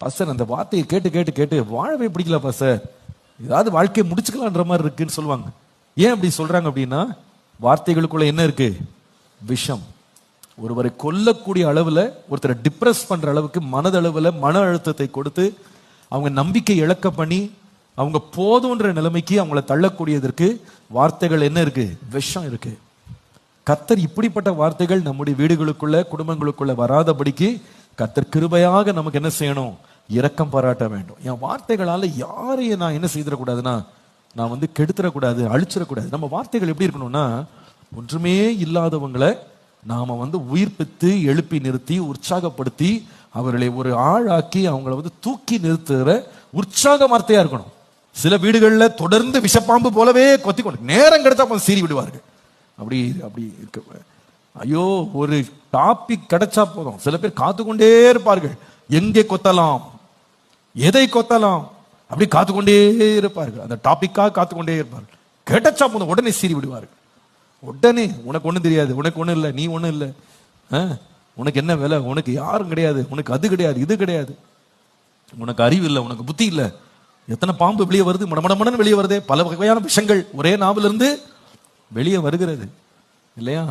Pastor அந்த வார்த்தையை கேட்டு கேட்டு கேட்டு வாழவே பிடிக்கல பாஸ்டர், ஏதாவது வாழ்க்கையை முடிச்சுக்கலான்ற மாதிரி இருக்குன்னு சொல்லுவாங்க. ஏன் அப்படி சொல்றாங்க அப்படின்னா, வார்த்தைகளுக்குள்ள என்ன இருக்கு? விஷம். ஒருவரை கொல்லக்கூடிய அளவுல, ஒருத்தரை டிப்ரெஸ் பண்ற அளவுக்கு மனதளவுல மன அழுத்தத்தை கொடுத்து அவங்க நம்பிக்கை இழக்க பண்ணி அவங்க போதுன்ற நிலைமைக்கு அவங்கள தள்ளக்கூடியதற்கு வார்த்தைகள் என்ன இருக்கு? விஷம் இருக்கு. கர்த்தர் இப்படிப்பட்ட வார்த்தைகள் நம்முடைய வீடுகளுக்குள்ள குடும்பங்களுக்குள்ள வராதபடிக்கு கர்த்தர் கிருபையாக நமக்கு என்ன செய்யணும்? இரக்கம் பாராட்ட வேண்டும். என் வார்த்தைகளால யாரையும் நான் என்ன செய்திடக்கூடாதுன்னா, நான் வந்து கெடுத்துடக்கூடாது, அழிச்சிடக்கூடாது. நம்ம வார்த்தைகள் எப்படி இருக்கணும்னா, ஒன்றுமே இல்லாதவங்களை நாம வந்து உயிர்ப்பித்து எழுப்பி நிறுத்தி உற்சாகப்படுத்தி அவர்களை ஒரு ஆளாக்கி அவங்கள வந்து தூக்கி நிறுத்துகிற உற்சாக வார்த்தையா இருக்கணும். சில வீடுகளில் தொடர்ந்து விஷப்பாம்பு போலவே கொத்தி கொண்டு நேரம் கிடைச்சா சீறி விடுவார்கள். அப்படி அப்படி இருக்க, ஐயோ ஒரு டாபிக் கிடைச்சா போதும், சில பேர் காத்துக்கொண்டே இருப்பார்கள். எங்கே கொத்தலாம், எதை கொத்தலாம், அப்படி காத்துக்கொண்டே இருப்பார்கள். அந்த டாபிக்காக காத்துக்கொண்டே இருப்பார்கள். கிடைச்சா போதும் உடனே சீறி விடுவார்கள். உடனே உனக்கு ஒண்ணும் தெரியாது, உனக்கு ஒண்ணும் இல்லை, நீ ஒண்ணும் இல்லை, உனக்கு என்ன வேலை, உனக்கு யாரும் கிடையாது, உனக்கு அது கிடையாது, இது கிடையாது, உனக்கு அறிவு இல்லை, உனக்கு புத்தி இல்லை. எத்தனை பாம்பு வெளியே வருது, மடமடமடன்னு வெளியே வருதே, பல வகையான விஷங்கள் ஒரே நாவிலிருந்து வெளியே வருகிறது இல்லையா?